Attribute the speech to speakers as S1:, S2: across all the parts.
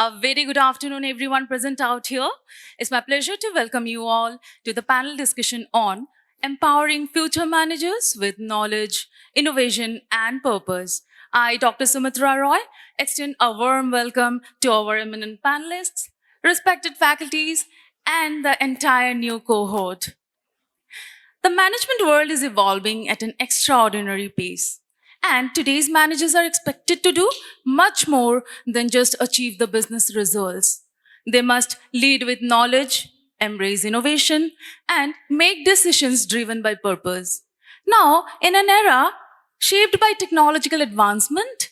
S1: A very good afternoon, everyone present out here. It's my pleasure to welcome you all to the panel discussion on empowering future managers with knowledge, innovation, and purpose. I, Dr. Sumitra Roy, extend a warm welcome to our eminent panelists, respected faculties, and the entire new cohort. The management world is evolving at an extraordinary pace. And today's managers are expected to do much more than just achieve the business results. They must lead with knowledge, embrace innovation, and make decisions driven by purpose. Now, in an era shaped by technological advancement,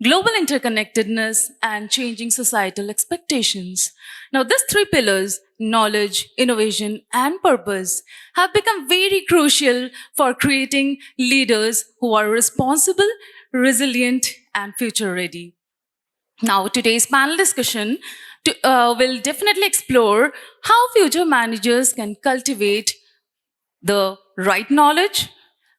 S1: global interconnectedness, and changing societal expectations. Now, these three pillars knowledge, innovation, and purpose have become very crucial for creating leaders who are responsible, resilient, and future ready. Now, today's panel discussion will definitely explore how future managers can cultivate the right knowledge,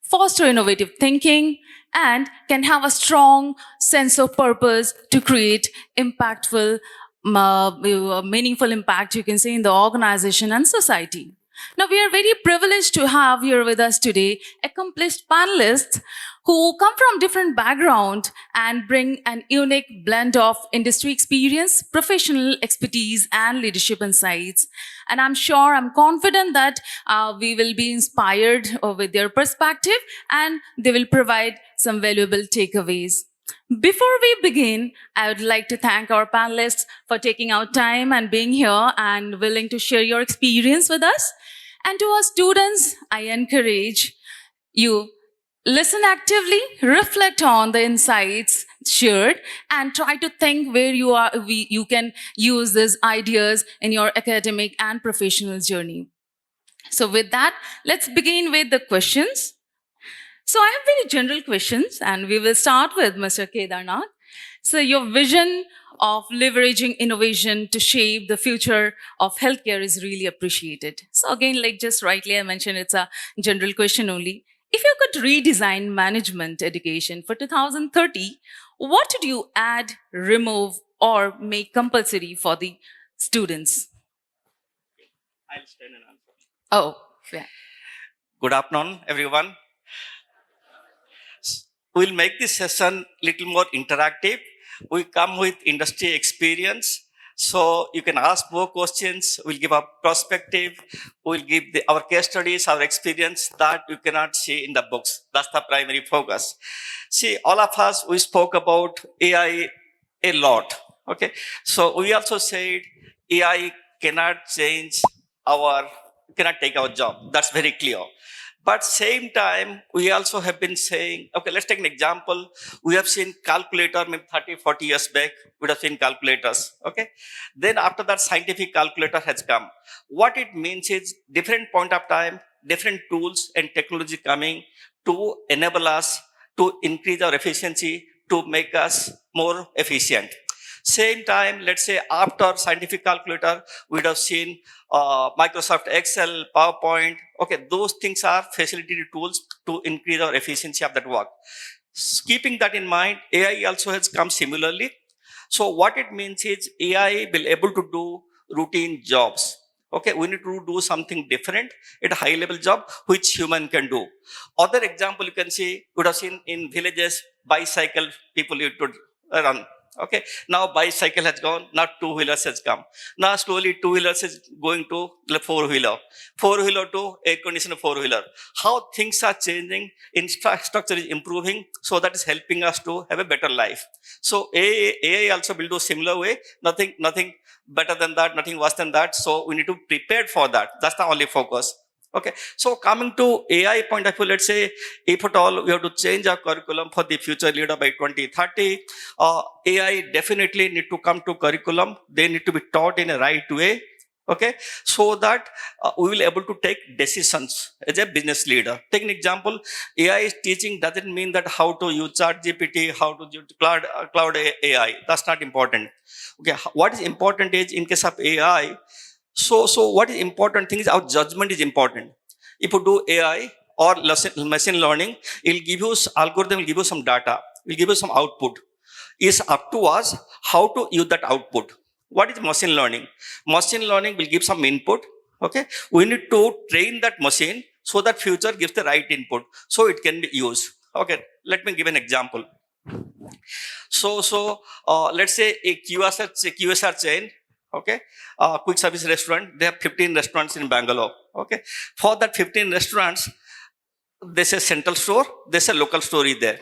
S1: foster innovative thinking, and can have a strong sense of purpose to create impactful, meaningful impact, you can say, in the organization and society. Now, we are very privileged to have here with us today accomplished panelists who come from different background and bring an unique blend of industry experience, professional expertise, and leadership insights. And I'm confident that we will be inspired with their perspective and they will provide some valuable takeaways. Before we begin, I would like to thank our panelists for taking out time and being here and willing to share your experience with us. And to our students, I encourage you listen actively, reflect on the insights shared, and try to think where you can use these ideas in your academic and professional journey. So with that, let's begin with the questions. So I have very general questions, and we will start with Mr. Kedarnath. So your vision of leveraging innovation to shape the future of healthcare is really appreciated. So again, like just rightly I mentioned, it's a general question only. If you could redesign management education for 2030, what would you add, remove, or make compulsory for the students?
S2: I'll stand and answer.
S1: Oh, yeah.
S2: Good afternoon, everyone. We'll make this session little more interactive. We come with industry experience, so you can ask more questions. We'll give a perspective. We'll give our case studies, our experience that you cannot see in the books. That's the primary focus. See, all of us, we spoke about AI a lot. Okay, so we also said AI cannot take our job. That's very clear. But same time, we also have been saying, okay, let's take an example. We have seen calculator maybe 30, 40 years back, we have seen calculators, okay? Then after that, scientific calculator has come. What it means is different point of time, different tools and technology coming to enable us to increase our efficiency, to make us more efficient. Same time, let's say after scientific calculator, we would have seen Microsoft Excel, PowerPoint. Okay, those things are facilitated tools to increase our efficiency of that work. Keeping that in mind, AI also has come similarly. So what it means is AI will able to do routine jobs. Okay, we need to do something different at a high level job which human can do. Other example you can see, you would have seen in villages, bicycle people used to run. Okay, now bicycle has gone, now two-wheelers has come. Now slowly two-wheelers is going to four-wheeler, four-wheeler to air-conditioned four-wheeler. How things are changing, infrastructure is improving, so that is helping us to have a better life. So AI also will do similar way, nothing better than that, nothing worse than that. So we need to prepare for that. That's the only focus. Okay, so coming to AI point of view, let's say if at all we have to change our curriculum for the future leader by 2030, AI definitely need to come to curriculum. They need to be taught in a right way. Okay, so that we will able to take decisions as a business leader. Take an example, AI is teaching doesn't mean that how to use ChatGPT, how to use cloud AI. That's not important. Okay, what is important is in case of AI, so what is important thing is our judgment is important. If you do AI or machine learning, it'll give you algorithm, will give you some data, will give you some output. It's up to us how to use that output. What is machine learning? Machine learning will give some input. Okay, we need to train that machine so that future gives the right input, so it can be used. Okay, let me give an example. Let's say a QSR chain, okay, quick service restaurant. They have 15 restaurants in Bangalore. Okay, for that 15 restaurants, there's a central store, there's a local store is there.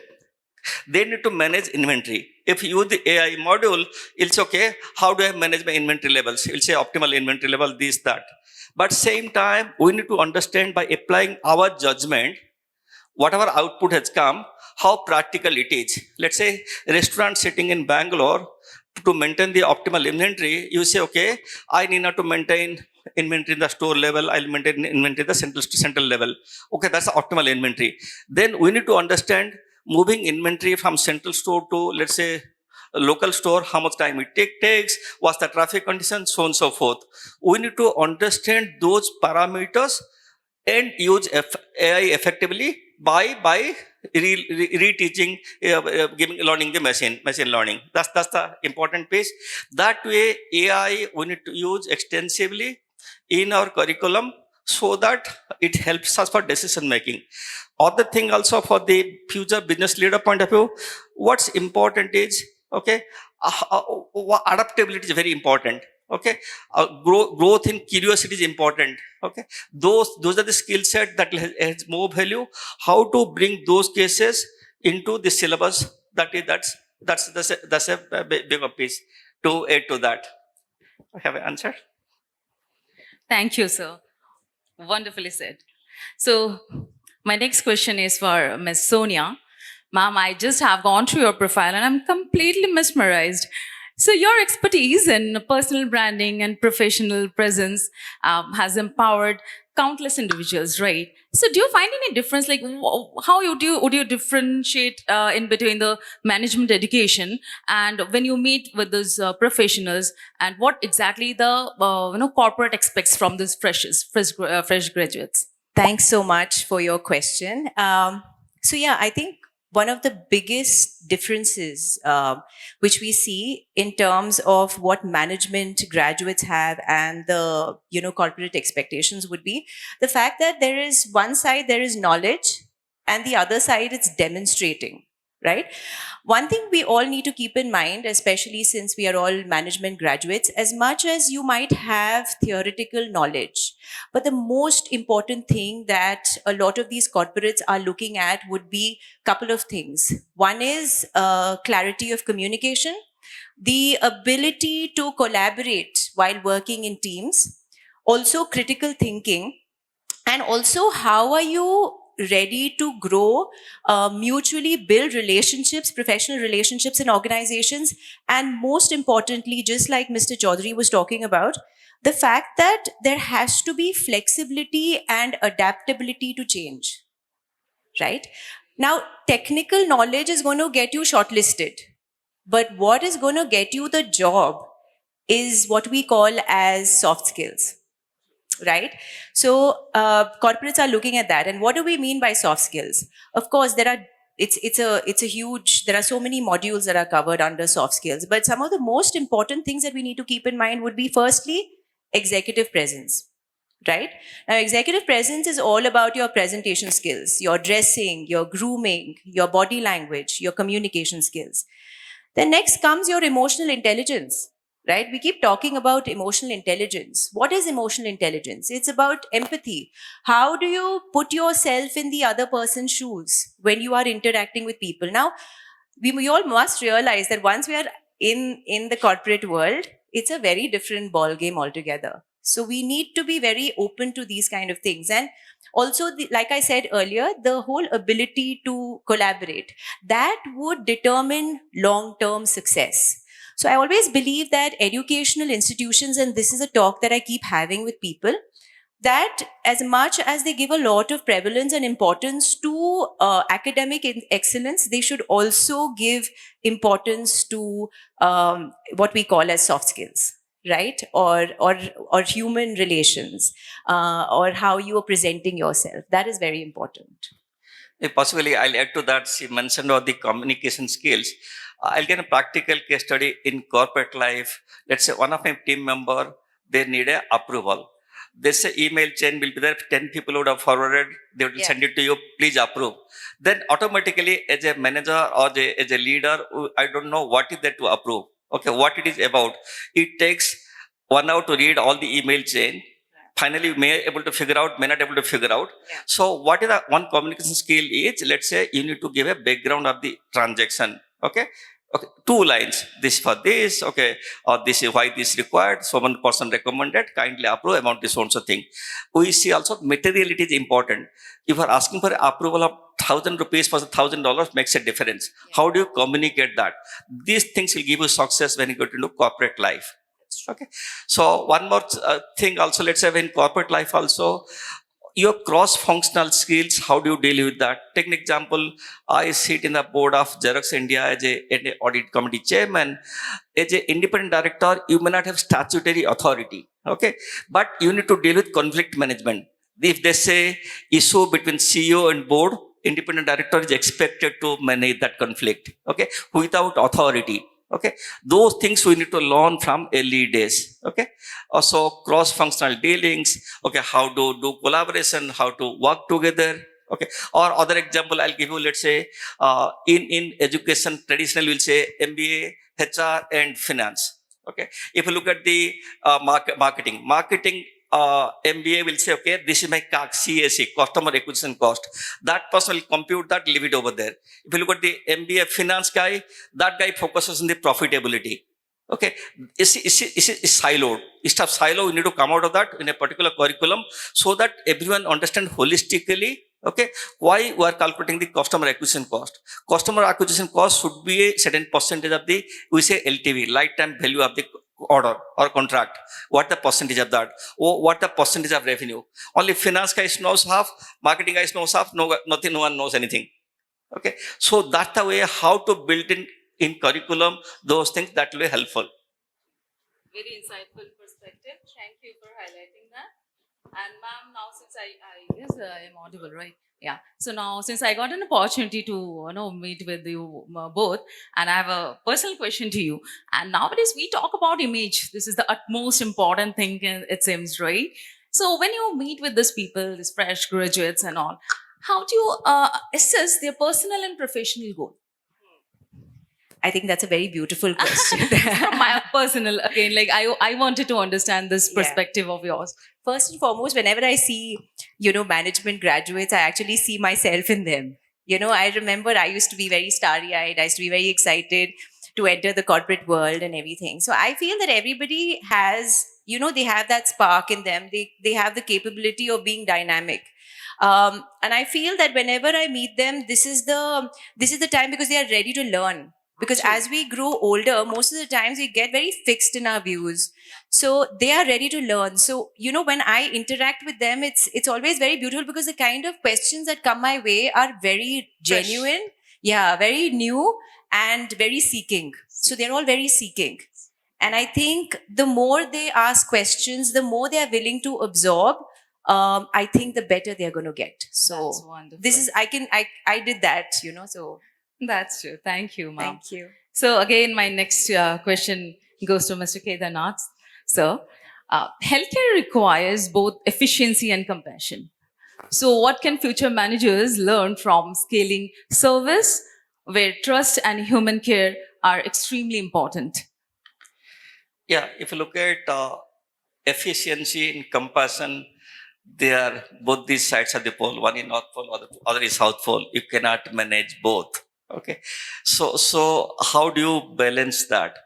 S2: They need to manage inventory. If you use the AI module, it's okay. How do I manage my inventory levels? It'll say optimal inventory level, this, that. But same time, we need to understand by applying our judgment, whatever output has come, how practical it is. Let's say a restaurant sitting in Bangalore, to maintain the optimal inventory, you say, okay, I need not to maintain inventory in the store level, I'll maintain inventory at the central level. Okay, that's the optimal inventory. Then we need to understand moving inventory from central store to, let's say, a local store, how much time it takes, what's the traffic condition, so on and so forth. We need to understand those parameters and use AI effectively by reteaching, learning the machine learning. That's the important piece. That way, AI we need to use extensively in our curriculum so that it helps us for decision making. Other thing also for the future business leader point of view, what's important is, okay, adaptability is very important. Okay, growth in curiosity is important. Okay, those are the skill set that has more value. How to bring those cases into the syllabus, that's a bigger piece to add to that. I have an answer.
S1: Thank you, sir. Wonderfully said. So, my next question is for Ms. Sonia. Ma'am, I just have gone through your profile and I'm completely mesmerized. So, your expertise in personal branding and professional presence has empowered countless individuals, right? So, do you find any difference? Like, how would you differentiate in between the management education and when you meet with those professionals, and what exactly the corporate expects from these fresh graduates?
S3: Thanks so much for your question. I think one of the biggest differences which we see in terms of what management graduates have and the corporate expectations would be the fact that there is one side there is knowledge and the other side it's demonstrating, right? One thing we all need to keep in mind, especially since we are all management graduates, as much as you might have theoretical knowledge, but the most important thing that a lot of these corporates are looking at would be a couple of things. One is clarity of communication, the ability to collaborate while working in teams, also critical thinking, and also how are you ready to grow, mutually build relationships, professional relationships in organizations, and most importantly, just like Mr. Chaudhary was talking about, the fact that there has to be flexibility and adaptability to change, right? Now, technical knowledge is going to get you shortlisted, but what is going to get you the job is what we call as soft skills. Right? So corporates are looking at that. And what do we mean by soft skills? Of course, it's a huge, there are so many modules that are covered under soft skills. But some of the most important things that we need to keep in mind would be firstly, executive presence. Right? Now, executive presence is all about your presentation skills, your dressing, your grooming, your body language, your communication skills. Then next comes your emotional intelligence. Right? We keep talking about emotional intelligence. What is emotional intelligence? It's about empathy. How do you put yourself in the other person's shoes when you are interacting with people? Now, we all must realize that once we are in the corporate world, it's a very different ball game altogether. So we need to be very open to these kind of things. And also, like I said earlier, the whole ability to collaborate, that would determine long-term success. So I always believe that educational institutions, and this is a talk that I keep having with people, that as much as they give a lot of prevalence and importance to academic excellence, they should also give importance to what we call as soft skills, right? Or human relations, or how you are presenting yourself. That is very important.
S2: If possibly, I'll add to that. She mentioned all the communication skills. I'll get a practical case study in corporate life. Let's say one of my team member, they need a approval. This email chain will be there. 10 people would have forwarded. They will
S3: Yeah.
S2: send it to you. Please approve. Then automatically, as a manager or as a leader, I don't know what is there to approve. Okay, what it is about. It takes 1 hour to read all the email chain. Finally, you may able to figure out, may not able to figure out.
S3: Yeah.
S2: So, what is the one communication skill is? Let's say you need to give a background of the transaction. Okay. Okay, 2 lines. This for this, okay, or this is why this required. So one person recommended, kindly approve amount this so thing. We see also materiality is important. If you are asking for approval of 1,000 rupees for $1,000 makes a difference. How do you communicate that? These things will give you success when you get into corporate life. Okay. So one more thing also, let's say in corporate life also, your cross-functional skills, how do you deal with that? Take an example, I sit in the board of Xerox India as an audit committee chairman. As an independent director, you may not have statutory authority, okay? But you need to deal with conflict management. If they say issue between CEO and board, independent director is expected to manage that conflict, okay? Without authority. Okay, those things we need to learn from early days. Okay, also cross-functional dealings. Okay, how to do collaboration, how to work together. Okay, or other example I'll give you. Let's say in education, traditionally we'll say MBA, HR, and finance. Okay, if you look at the marketing. MBA will say, okay, this is my CAC, customer acquisition cost. That person will compute that, leave it over there. If you look at the MBA finance guy, that guy focuses on the profitability. Okay, it's siloed. Instead of silo, we need to come out of that in a particular curriculum so that everyone understand holistically. Okay, why we are calculating the customer acquisition cost? Customer acquisition cost should be a certain percentage of the, we say LTV, lifetime value of the order or contract. What the percentage of that? Or what the percentage of revenue? Only finance guys knows half, marketing guys knows half, no one knows anything. Okay, so that's the way how to build in curriculum those things that will be helpful.
S1: Very insightful perspective. Thank you for highlighting that. And ma'am, now since I guess I am audible, right? Yeah. So now, since I got an opportunity to meet with you both, and I have a personal question to you. And nowadays we talk about image. This is the utmost important thing, it seems, right? So when you meet with these people, these fresh graduates and all, how do you assess their personal and professional goal?
S3: I think that's a very beautiful question.
S1: From my personal, again, like I wanted to understand this
S3: Yeah.
S1: perspective of yours.
S3: First and foremost, whenever I see, management graduates, I actually see myself in them. I remember I used to be very starry-eyed. I used to be very excited to enter the corporate world and everything. So I feel that everybody has, they have that spark in them. They have the capability of being dynamic. And I feel that whenever I meet them, this is the time because they are ready to learn. Because as we grow older, most of the times we get very fixed in our views. So they are ready to learn. So, when I interact with them, it's always very beautiful because the kind of questions that come my way are very
S1: Fresh.
S3: genuine. Yeah, very new and very seeking. So they're all very seeking. And I think the more they ask questions, the more they are willing to absorb, I think the better they're going to get. So
S1: That's wonderful.
S3: this is, I did that, so
S1: That's true. Thank you, ma'am.
S3: thank you.
S1: So again, my next question goes to Mr. Kedarnath. Sir, healthcare requires both efficiency and compassion. So what can future managers learn from scaling service where trust and human care are extremely important?
S2: Yeah, if you look at efficiency and compassion, they are both these sides of the pole. One is North Pole, other is South Pole. You cannot manage both. Okay, so how do you balance that?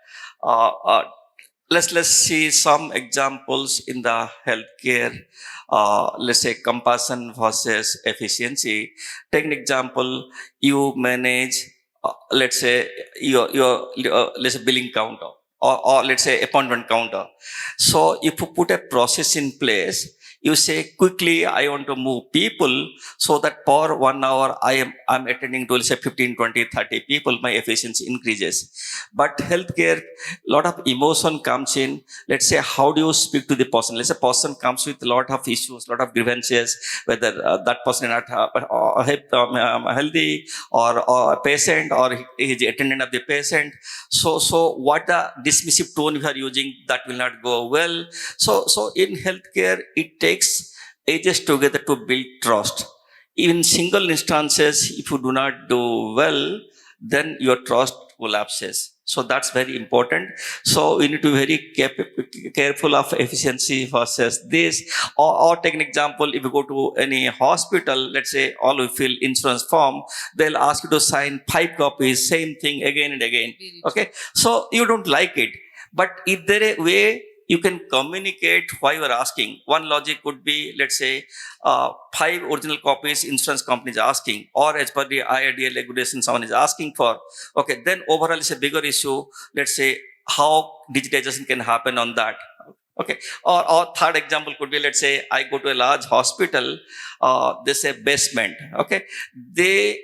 S2: Let's see some examples in the healthcare. Let's say compassion versus efficiency. Take an example. You manage, let's say your let's say billing counter or let's say appointment counter. So if you put a process in place, You say quickly, I want to move people so that per 1 hour I'm attending to, let's say, 15, 20, 30 people, my efficiency increases. But healthcare, lot of emotion comes in. Let's say, how do you speak to the person? Let's say person comes with a lot of issues, lot of grievances, whether that person is not healthy, or a patient, or he is attendant of the patient. So what the dismissive tone you are using, that will not go well. So in healthcare, it takes ages together to build trust. In single instances, if you do not do well, then your trust collapses. So that's very important. So we need to be very careful of efficiency versus this. Or take an example, if you go to any hospital, let's say all you fill insurance form, they'll ask you to sign 5 copies, same thing again and again. Okay, so you don't like it. But is there a way you can communicate why you are asking? One logic could be, let's say, 5 original copies insurance company is asking, or as per the IRDA regulation, someone is asking for. Okay, then overall it's a bigger issue. Let's say how digitization can happen on that. Okay, or third example could be, let's say I go to a large hospital, they say basement. Okay, they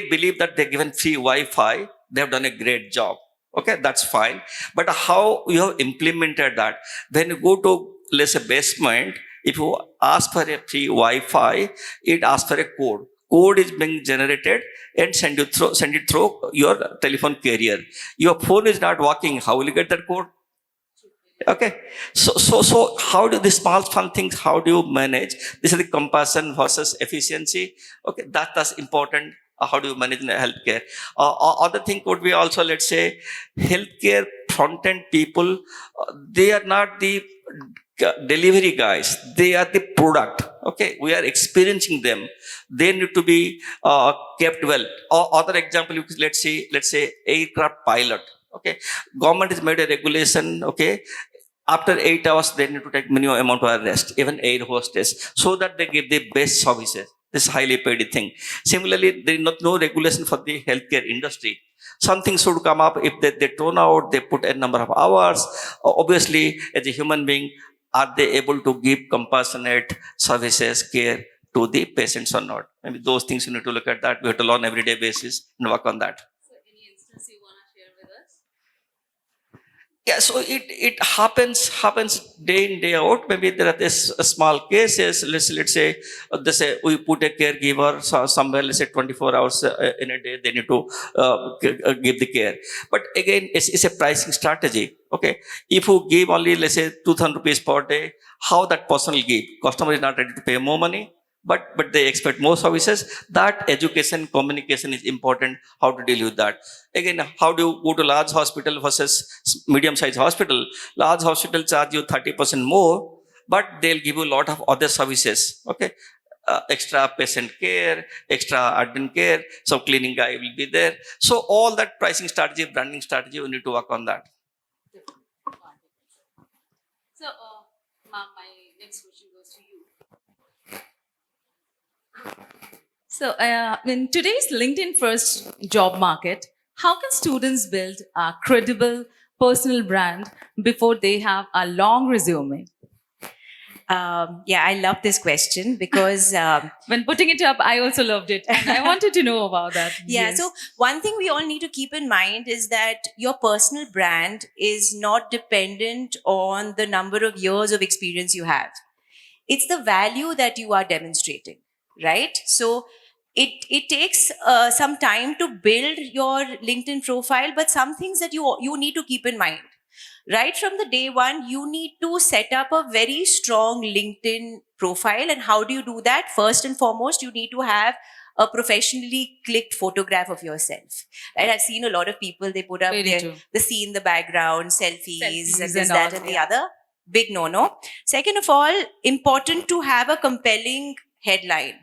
S2: believe that they're given free Wi-Fi. They have done a great job. Okay, that's fine. But how you have implemented that? When you go to, let's say, basement, if you ask for a free Wi-Fi, it asks for a code. Code is being generated and send it through your telephone carrier. Your phone is not working. How will you get that code? Okay. So how do the small fun things, how do you manage? This is the compassion versus efficiency. Okay, that's important. How do you manage in healthcare? Other thing could be also, let's say, healthcare front-end people, they are not the delivery guys. They are the product. Okay, we are experiencing them. They need to be kept well. Or other example, let's say aircraft pilot. Okay, government has made a regulation. Okay, after 8 hours, they need to take minimum amount of rest, even air hostess, so that they give the best services. This highly paid thing. Similarly, there is no regulation for the healthcare industry. Something should come up. If they turn out, they put a number of hours. Obviously, as a human being, are they able to give compassionate services, care to the patients or not? Maybe those things you need to look at that. We have to learn everyday basis and work on that.
S1: So, any instance you want to share with us?
S2: Yeah, so it happens day in day out. Maybe there are this small cases. Let's say we put a caregiver somewhere. Let's say 24 hours in a day they need to give the care. But again, it's a pricing strategy. Okay, if you give only, let's say, 2,000 rupees per day, how that person will give? Customer is not ready to pay more money. But they expect more services. That education, communication is important. How to deal with that? Again, how do you go to large hospital versus medium-sized hospital? Large hospital charge you 30% more, but they'll give you a lot of other services. Okay, extra patient care, extra admin care. So cleaning guy will be there. So all that pricing strategy, branding strategy, we need to work on that.
S1: So, ma'am, my next question goes to you. So, in today's LinkedIn first job market, how can students build a credible personal brand before they have a long resume?
S3: Yeah, I love this question because
S1: When putting it up, I also loved it. And I wanted to know about that.
S3: yeah,
S1: Yes.
S3: so one thing we all need to keep in mind is that your personal brand is not dependent on the number of years of experience you have. It's the value that you are demonstrating, right? So it takes some time to build your LinkedIn profile, but some things that you need to keep in mind. Right from the day one, you need to set up a very strong LinkedIn profile. And how do you do that? First and foremost, you need to have a professionally clicked photograph of yourself. Right? I've seen a lot of people, they put up
S1: Very true.
S3: the scene in the background, selfies
S1: Selfies
S3: and this,
S1: and
S3: that,
S1: all,
S3: and the
S1: yeah.
S3: other. Big no-no. Second of all, important to have a compelling headline.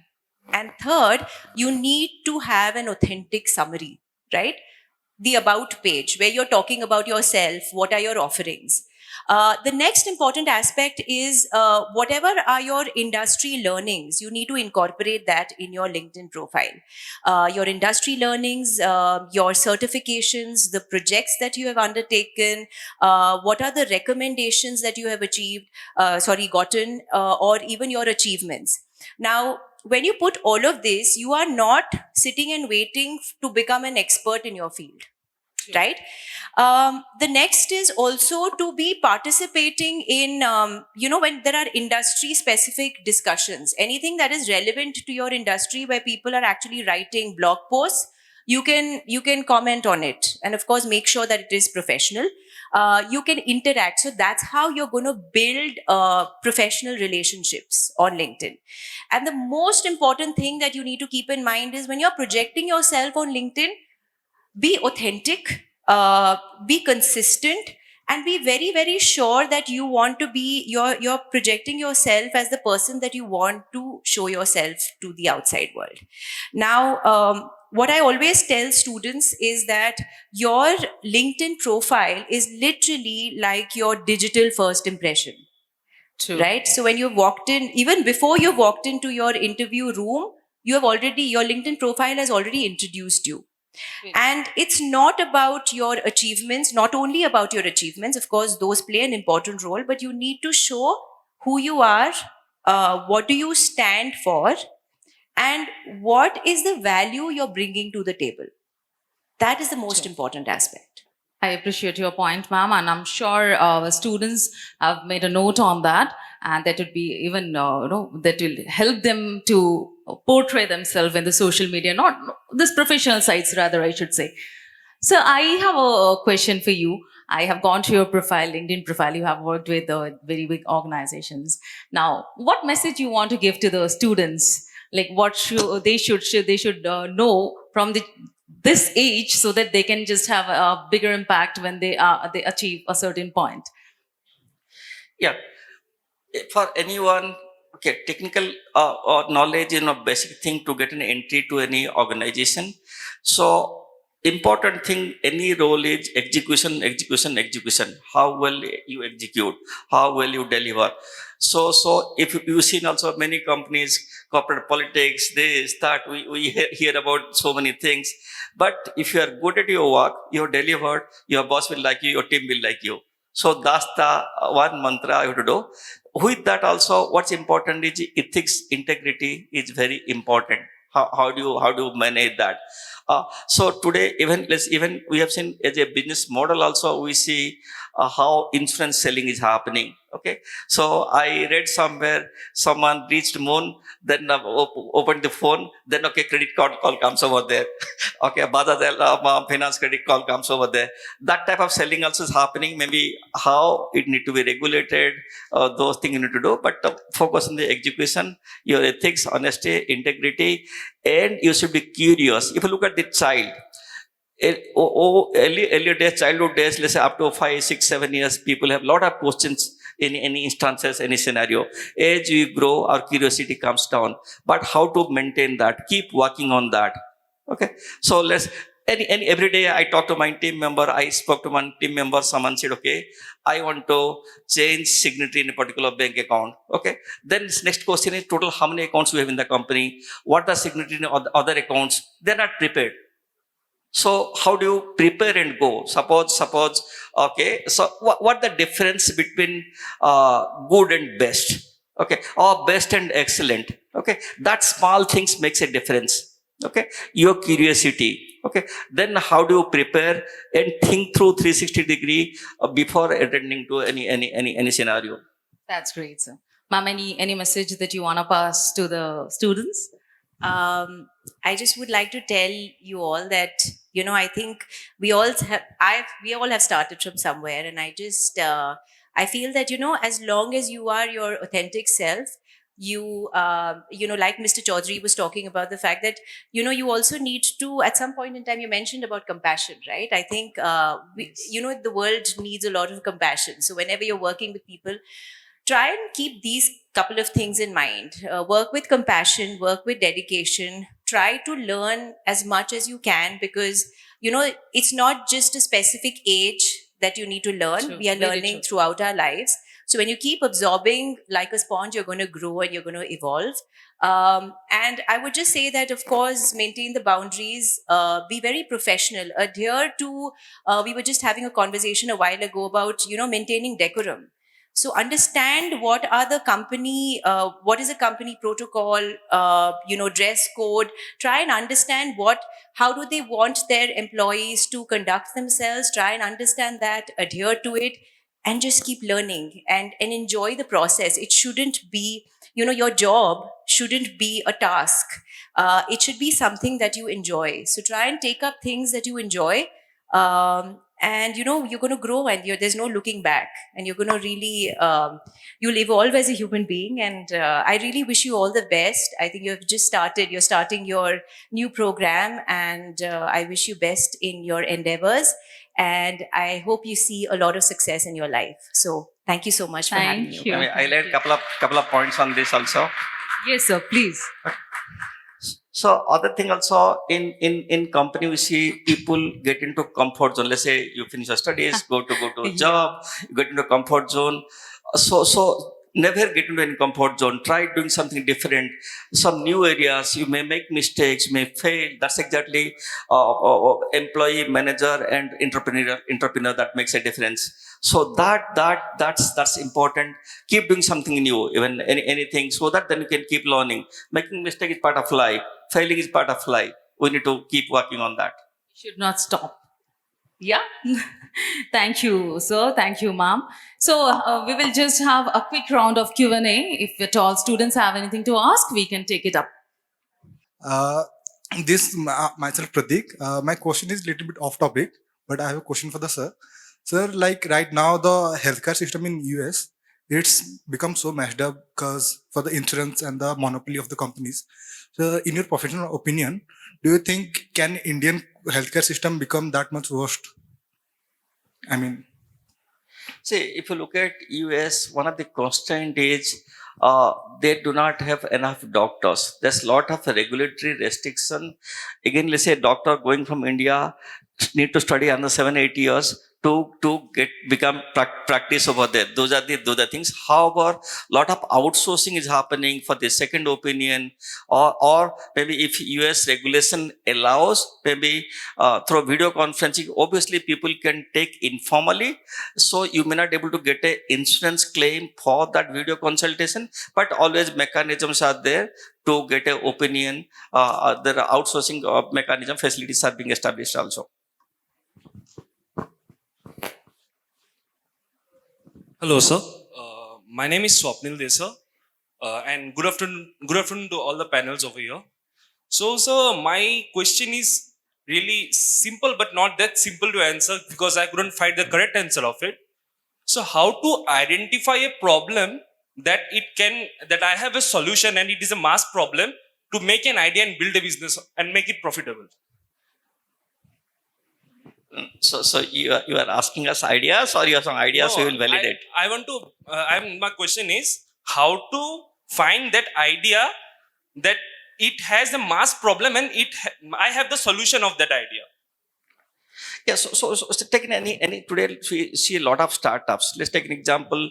S3: And third, you need to have an authentic summary, right? The about page where you're talking about yourself, what are your offerings. The next important aspect is whatever are your industry learnings, you need to incorporate that in your LinkedIn profile. Your industry learnings, your certifications, the projects that you have undertaken, what are the recommendations that you have gotten, or even your achievements. Now, when you put all of this, you are not sitting and waiting to become an expert in your field, right? The next is also to be participating in, when there are industry specific discussions, anything that is relevant to your industry where people are actually writing blog posts, you can comment on it, and of course make sure that it is professional. You can interact, so that's how you're going to build professional relationships on LinkedIn. And the most important thing that you need to keep in mind is when you're projecting yourself on LinkedIn, be authentic, be consistent, and be very, very sure that you want to be, you're projecting yourself as the person that you want to show yourself to the outside world. Now, what I always tell students is that your LinkedIn profile is literally like your digital first impression.
S1: True.
S3: Right? So when you've walked in, even before you've walked into your interview room, your LinkedIn profile has already introduced you.
S1: Great.
S3: And it's not about your achievements, not only about your achievements, of course, those play an important role, but you need to show who you are, what do you stand for, and what is the value you're bringing to the table. That is the most
S1: Sure.
S3: important aspect.
S1: I appreciate your point, ma'am, and I'm sure our students have made a note on that, and that would be even that will help them to portray themselves in the social media, not this professional sites, rather, I should say. So I have a question for you. I have gone to your profile, LinkedIn profile. You have worked with very big organizations. Now, what message you want to give to the students? Like, what they should know from this age, so that they can just have a bigger impact when they achieve a certain point.
S2: Yeah. For anyone, okay, technical or knowledge is a basic thing to get an entry to any organization. So important thing, any role is execution, execution, execution. How well you execute, how well you deliver. So if you've seen also many companies, corporate politics, this, that, we hear about so many things. But if you are good at your work, you delivered, your boss will like you, your team will like you. So that's the one mantra you have to do. With that also, what's important is ethics, integrity is very important. How do you manage that? So today, even we have seen as a business model also, we see how insurance selling is happening. Okay, so I read somewhere someone reached moon, then opened the phone, then okay, credit card call comes over there. Okay, Bada finance credit call comes over there. That type of selling also is happening. Maybe how it need to be regulated, those things you need to do, but focus on the execution, your ethics, honesty, integrity, and you should be curious. If you look at the child, earlier days, childhood days, let's say up to 5, 6, 7 years, people have a lot of questions in any instances, any scenario. As we grow, our curiosity comes down. But how to maintain that? Keep working on that. Okay. So every day I talk to my team member. I spoke to one team member. Someone said, okay, I want to change signatory in a particular bank account. Okay. Then next question is total how many accounts we have in the company? What are signatory in other accounts? They're not prepared. So how do you prepare and go? Suppose, okay. So what the difference between good and best? Okay, or best and excellent. Okay, that small things makes a difference. Okay, your curiosity. Okay, then how do you prepare and think through 360-degree before attending to any scenario?
S1: That's great, sir. Ma'am, any message that you want to pass to the students?
S3: I just would like to tell you all that, I think we all have started from somewhere, and I feel that, as long as you are your authentic self, like Mr. Chaudhary was talking about the fact that, you also need to, at some point in time, you mentioned about compassion, right? I think, the world needs a lot of compassion. So whenever you're working with people, try and keep these couple of things in mind. Work with compassion, work with dedication, try to learn as much as you can, because it's not just a specific age that you need to learn.
S1: True,
S3: We are
S1: very
S3: learning
S1: true.
S3: throughout our lives. So when you keep absorbing like a sponge, you're going to grow and you're going to evolve. And I would just say that, of course, maintain the boundaries, be very professional, adhere to. We were just having a conversation a while ago about maintaining decorum. So understand what are the company, what is a company protocol, dress code. Try and understand how do they want their employees to conduct themselves. Try and understand that, adhere to it, and just keep learning and enjoy the process. It shouldn't be, your job shouldn't be a task. It should be something that you enjoy. So try and take up things that you enjoy. And you're going to grow, and there's no looking back, and you're going to really you'll evolve as a human being. And I really wish you all the best. I think you're starting your new program, and I wish you best in your endeavors, and I hope you see a lot of success in your life. So thank you so much for having me.
S1: Thank you.
S2: I mean, I laid a couple of points on this also.
S1: Yes, sir, please.
S2: So other thing also in company we see people get into comfort zone. Let's say you finish your studies, go to a job, you get into comfort zone. So never get into any comfort zone. Try doing something different, some new areas. You may make mistakes, you may fail. That's exactly employee, manager, and entrepreneur that makes a difference. So that's important. Keep doing something new, even anything, so that then you can keep learning. Making mistake is part of life. Failing is part of life. We need to keep working on that.
S1: Should not stop. Yeah. Thank you, sir. Thank you, ma'am. So we will just have a quick round of Q&A. If at all students have anything to ask, we can take it up.
S4: Myself Pratik. My question is a little bit off topic, but I have a question for the sir. Sir, like right now the healthcare system in US, it's become so messed up because for the insurance and the monopoly of the companies. So in your professional opinion, do you think can Indian healthcare system become that much worse? I mean,
S2: See, if you look at US, one of the constraint is they do not have enough doctors. There's a lot of regulatory restriction. Again, let's say a doctor going from India need to study another 7-8 years to become practice over there. Those are the things. However, lot of outsourcing is happening for the second opinion, or maybe if US regulation allows, maybe through video conferencing, obviously people can take informally. So you may not able to get a insurance claim for that video consultation, but always mechanisms are there to get an opinion. There are outsourcing mechanism facilities are being established also.
S5: Hello, sir. My name is Swapnil Desa, and good afternoon to all the panels over here. So, sir, my question is really simple, but not that simple to answer because I couldn't find the correct answer of it. So, how to identify a problem that I have a solution and it is a mass problem to make an idea and build a business and make it profitable?
S2: So you are asking us ideas, or you have some ideas we will validate?
S5: I want to. My question is how to find that idea that it has a mass problem and I have the solution of that idea.
S2: Yeah, so taking any today we see a lot of startups. Let's take an example.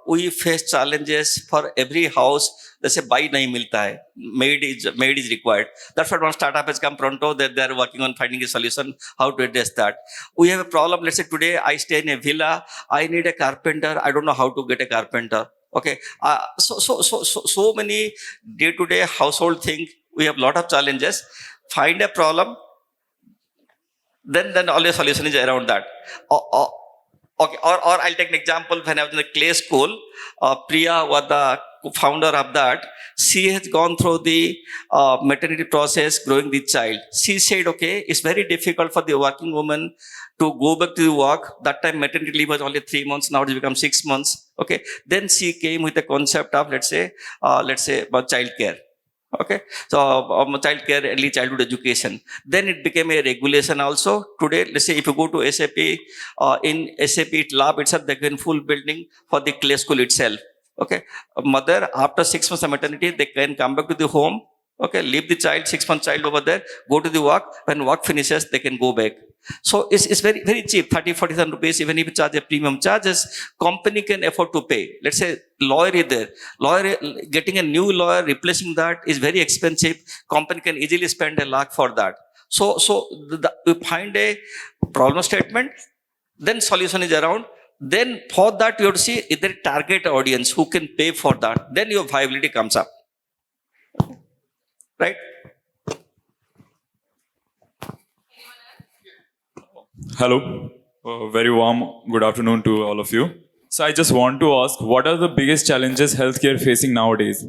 S2: We face challenges for every house. Let's say buy nahi milta hai, maid is required. That's what one startup has come pronto that they are working on finding a solution how to address that. We have a problem. Let's say today I stay in a villa. I need a carpenter. I don't know how to get a carpenter. Okay, so many day-to-day household thing. We have a lot of challenges. Find a problem. Then all your solution is around that. Okay, or I'll take an example. When I was in the clay school, Priya was the founder of that. She has gone through the maternity process, growing the child. She said, okay, it's very difficult for the working woman to go back to the work. That time maternity leave was only 3 months. Now it's become 6 months. Okay, then she came with the concept of let's say about child care. Okay, so child care, early childhood education. Then it became a regulation also. Today, let's say if you go to SAP, in SAP lab itself, they can full building for the clay school itself. Okay, a mother after 6 months of maternity, they can come back to the home. Okay, leave the child, 6 month child over there, go to the work. When work finishes, they can go back. So it's very, very cheap, 30, 40,000 rupees. Even if you charge a premium charges, company can afford to pay. Let's say lawyer is there. Getting a new lawyer, replacing that is very expensive. Company can easily spend 1 lakh for that. So you find a problem statement, then solution is around. Then for that, you have to see is there a target audience who can pay for that. Then your viability comes up. Right?
S6: Hello, very warm good afternoon to all of you. So I just want to ask, what are the biggest challenges healthcare facing nowadays?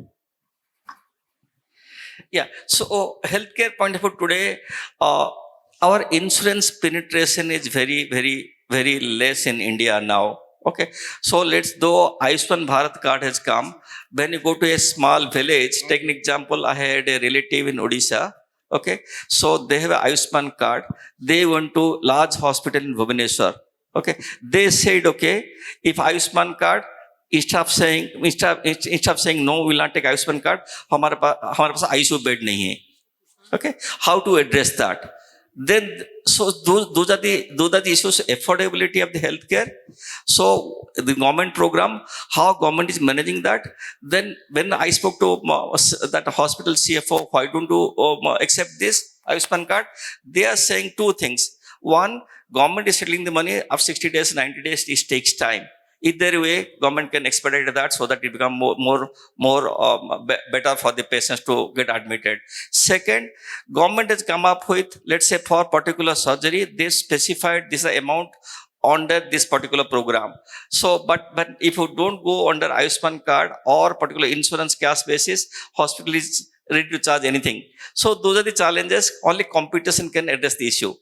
S2: Yeah. So healthcare point of view today, our insurance penetration is very, very, very less in India now. Okay. So though Ayushman Bharat card has come, when you go to a small village, take an example, I had a relative in Odisha. Okay. So they have a Ayushman card. They went to large hospital in Bhubaneswar. Okay. They said, okay, if Ayushman card, instead of saying no, we will not take Ayushman card, हमारे पास ICU bed नहीं है. Okay. How to address that? Then, so those are the issues, affordability of the healthcare. So the government program, how government is managing that. Then when I spoke to that hospital CFO, why don't you accept this Ayushman card? They are saying two things. One, government is settling the money of 60 days, 90 days, it takes time. Either way, government can expedite that so that it become better for the patients to get admitted. Second, government has come up with, let's say for particular surgery, they specified this amount under this particular program. So, but if you don't go under Ayushman card or particular insurance cash basis, hospital is ready to charge anything. So those are the challenges. Only competition can address the issue.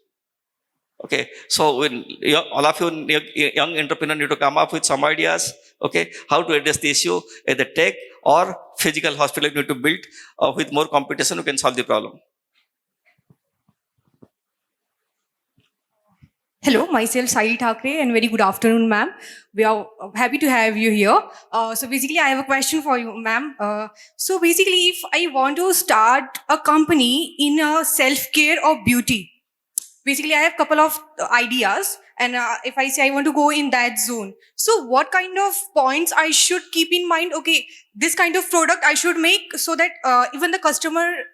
S2: Okay, so when all of you young entrepreneur need to come up with some ideas, okay, how to address the issue, either tech or physical hospital you need to build with more competition, you can solve the problem.
S7: Hello, myself Saili Thakre and very good afternoon, ma'am. We are happy to have you here. So basically, I have a question for you, ma'am. So basically, if I want to start a company in self-care or beauty, basically I have a couple of ideas, and if I say I want to go in that zone, so what kind of points I should keep in mind? Okay, this kind of product I should make so that even the customer,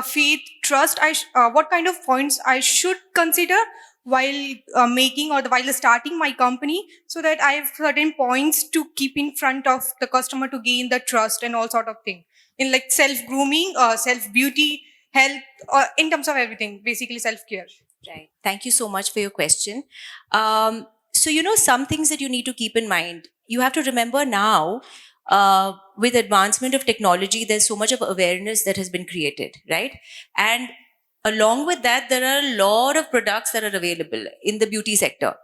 S7: faith, trust, what kind of points I should consider while making or while starting my company, so that I have certain points to keep in front of the customer to gain the trust and all sort of thing in like self-grooming, self-beauty, health, in terms of everything, basically self-care.
S3: Right. Thank you so much for your question. So, some things that you need to keep in mind. You have to remember now, with advancement of technology, there's so much of awareness that has been created, right? And along with that, there are a lot of products that are available in the beauty sector.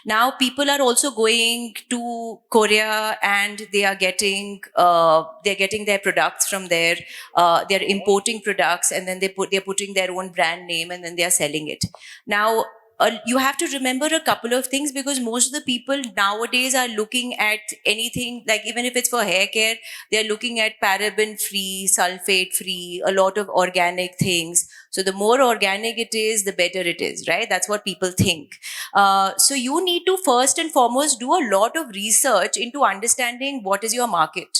S3: Now, people are also going to Korea and they are getting their products from there. They're importing products and then they're putting their own brand name and then they are selling it. Now, you have to remember a couple of things, because most of the people nowadays are looking at anything, like even if it's for hair care, they're looking at paraben free, sulfate free, a lot of organic things. So the more organic it is, the better it is, right? That's what people think. So you need to first and foremost do a lot of research into understanding what is your market.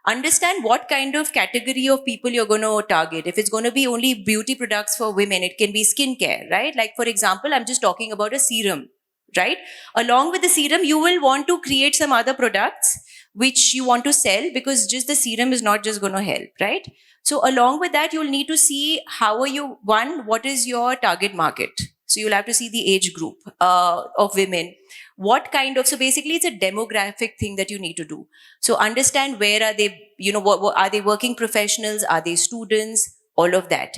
S3: Understand what kind of category of people you're going to target. If it's going to be only beauty products for women, it can be skincare, right? Like, for example, I'm just talking about a serum, right? Along with the serum, you will want to create some other products which you want to sell, because just the serum is not just going to help, right? So along with that, you'll need to see what is your target market? So you'll have to see the age group of women. So basically it's a demographic thing that you need to do. So understand where are they, what are they working professionals? Are they students? All of that.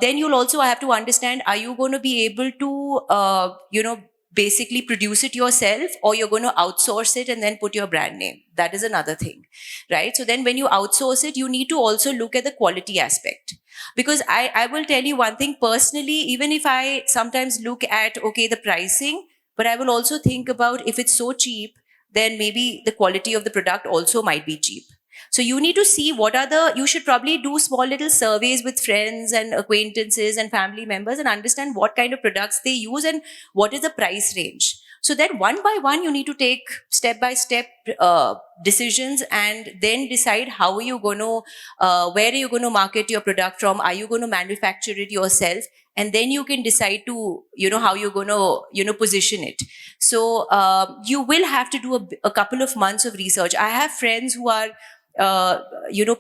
S3: Then you'll also have to understand, are you going to be able to, basically produce it yourself, or you're going to outsource it and then put your brand name? That is another thing, right? So then when you outsource it, you need to also look at the quality aspect. Because I will tell you one thing personally, even if I sometimes look at, the pricing, but I will also think about, if it's so cheap, then maybe the quality of the product also might be cheap. So you need to see you should probably do small little surveys with friends and acquaintances and family members and understand what kind of products they use and what is the price range. So that one by one, you need to take step by step decisions and then decide how are you going to, where are you going to market your product from? Are you going to manufacture it yourself? And then you can decide to, how you're going to, position it. So you will have to do a couple of months of research. I have friends who are,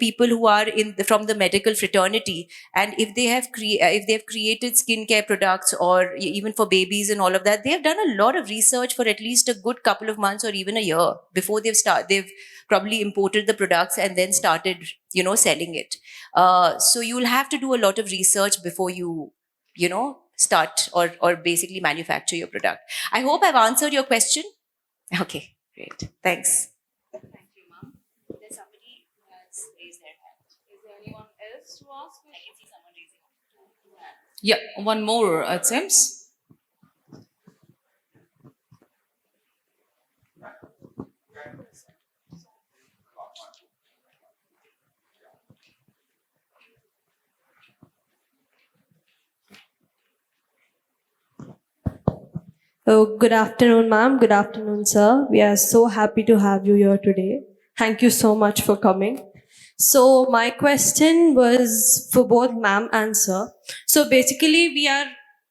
S3: people who are from the medical fraternity, and if they have created skincare products or even for babies and all of that, they have done a lot of research for at least a good couple of months or even a year before they've probably imported the products and then started, selling it. So you'll have to do a lot of research before you start or basically manufacture your product. I hope I've answered your question. Okay, great. Thanks.
S1: Thank you, ma'am.
S3: There's somebody who has raised their hand.
S1: Is there anyone else to ask?
S3: I can see someone raising two hands.
S1: Yeah, one more, it seems.
S8: Oh, good afternoon, ma'am. Good afternoon, sir. We are so happy to have you here today. Thank you so much for coming. So my question was for both ma'am and sir. So basically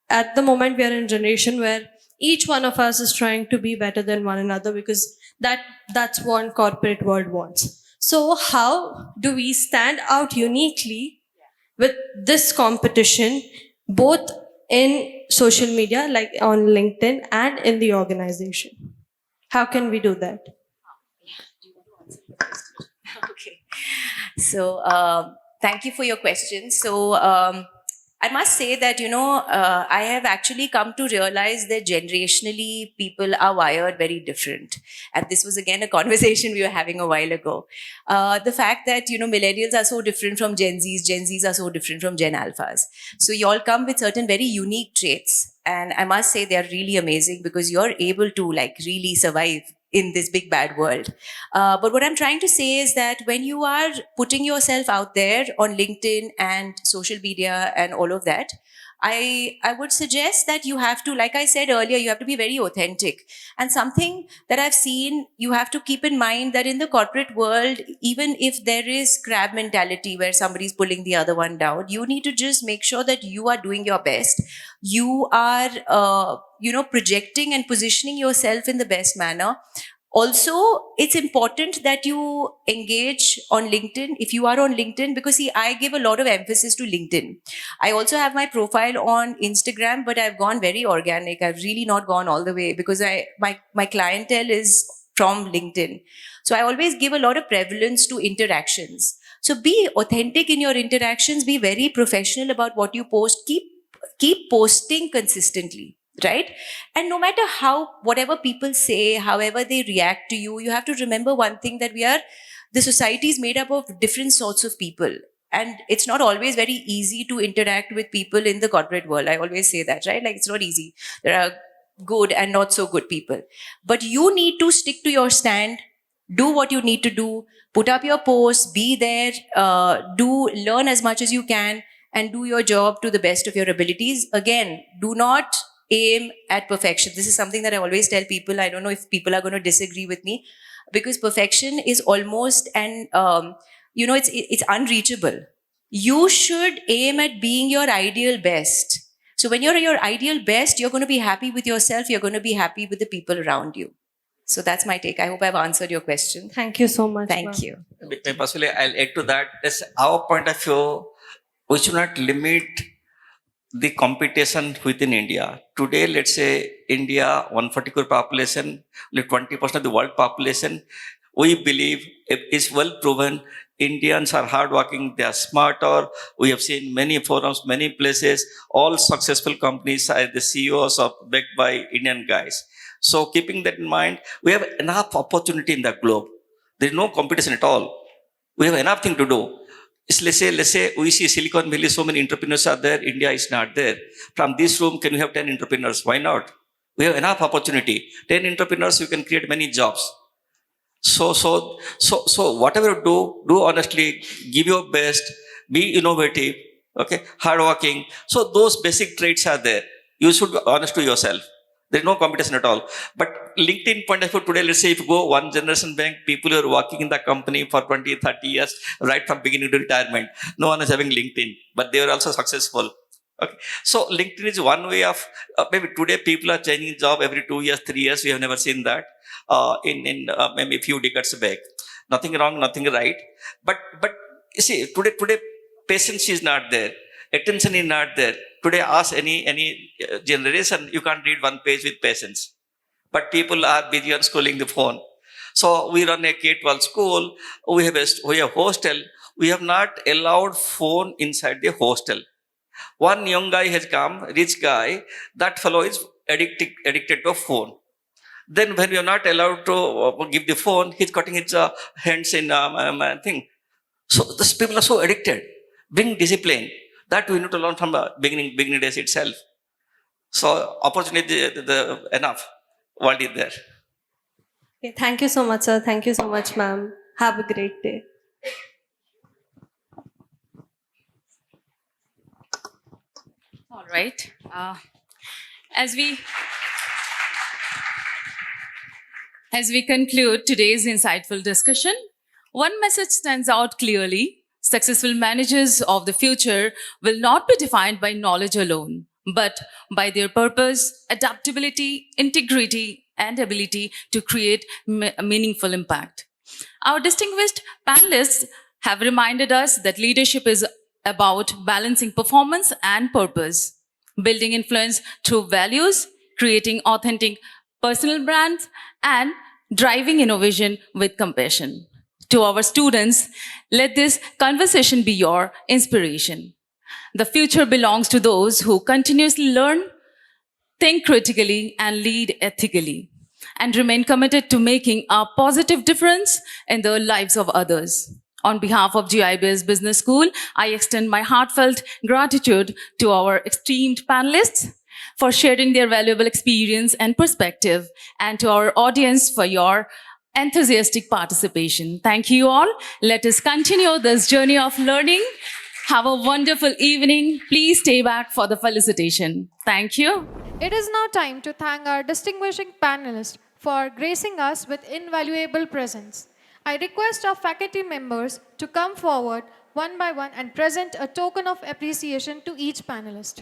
S8: at the moment we are in a generation where each one of us is trying to be better than one another because that's what corporate world wants. So how do we stand out uniquely with this competition, both in social media, like on LinkedIn, and in the organization? How can we do that?
S3: Okay. So thank you for your question. So I must say that, I have actually come to realize that generationally people are wired very different. And this was again a conversation we were having a while ago. The fact that, millennials are so different from Gen Zs are so different from Gen Alphas. So you all come with certain very unique traits. And I must say they're really amazing because you're able to really survive in this big bad world. But what I'm trying to say is that when you are putting yourself out there on LinkedIn and social media and all of that, I would suggest that you have to, like I said earlier, you have to be very authentic. And something that I've seen, you have to keep in mind that in the corporate world, even if there is crab mentality where somebody's pulling the other one down, you need to just make sure that you are doing your best. You are, projecting and positioning yourself in the best manner. Also, it's important that you engage on LinkedIn if you are on LinkedIn, because see, I give a lot of emphasis to LinkedIn. I also have my profile on Instagram, but I've gone very organic. I've really not gone all the way because my clientele is from LinkedIn. So I always give a lot of prevalence to interactions. So be authentic in your interactions, be very professional about what you post, keep posting consistently. Right? And no matter whatever people say, however they react to you, you have to remember one thing, that the society is made up of different sorts of people. And it's not always very easy to interact with people in the corporate world. I always say that, right? It's not easy. There are good and not so good people. But you need to stick to your stand, do what you need to do, put up your posts, be there, learn as much as you can, and do your job to the best of your abilities. Again, do not aim at perfection. This is something that I always tell people. I don't know if people are going to disagree with me, because perfection is almost it's unreachable. You should aim at being your ideal best. So when you're your ideal best, you're going to be happy with yourself. You're going to be happy with the people around you. So that's my take. I hope I've answered your question.
S8: Thank you so much.
S3: Thank you.
S2: Possibly, I'll add to that. As our point of view, we should not limit the competition within India. Today, let's say India, 140 crore population, only 20% of the world population. We believe it is well proven. Indians are hardworking, they are smarter. We have seen many forums, many places, all successful companies are the CEOs are backed by Indian guys. So keeping that in mind, we have enough opportunity in the globe. There is no competition at all. We have enough thing to do. Let's say we see Silicon Valley, so many entrepreneurs are there, India is not there. From this room, can we have 10 entrepreneurs? Why not? We have enough opportunity. 10 entrepreneurs, you can create many jobs. So whatever you do honestly, give your best, be innovative, okay, hardworking. So those basic traits are there. You should be honest to yourself. There is no competition at all. But LinkedIn point of view today, let's say if you go one generation bank, people who are working in the company for 20, 30 years, right from beginning to retirement, no one is having LinkedIn, but they are also successful. Okay. So LinkedIn is one way of, maybe today people are changing job every 2 years, 3 years. We have never seen that in maybe a few decades back. Nothing wrong, nothing right. But you see, today patience is not there. Attention is not there. Today, ask any generation, you can't read one page with patience. But people are busy on scrolling the phone. So we run a K-12 school. We have hostel. We have not allowed phone inside the hostel. One young guy has come, rich guy. That fellow is addicted to a phone. Then when we are not allowed to give the phone, he's cutting his hands in thing. So these people are so addicted. Bring discipline. That we need to learn from the beginning days itself. So opportunity enough. World is there.
S8: Okay, thank you so much, sir. Thank you so much, ma'am. Have a great day.
S1: All right. As we conclude today's insightful discussion, one message stands out clearly. Successful managers of the future will not be defined by knowledge alone, but by their purpose, adaptability, integrity, and ability to create meaningful impact. Our distinguished panelists have reminded us that leadership is about balancing performance and purpose, building influence through values, creating authentic personal brands, and driving innovation with compassion. To our students, let this conversation be your inspiration. The future belongs to those who continuously learn, think critically, and lead ethically, and remain committed to making a positive difference in the lives of others. On behalf of GIBS Business School, I extend my heartfelt gratitude to our esteemed panelists for sharing their valuable experience and perspective, and to our audience for your enthusiastic participation. Thank you all. Let us continue this journey of learning. Have a wonderful evening. Please stay back for the felicitation. Thank you.
S9: It is now time to thank our distinguishing panelists for gracing us with invaluable presence. I request our faculty members to come forward one by one and present a token of appreciation to each panelist.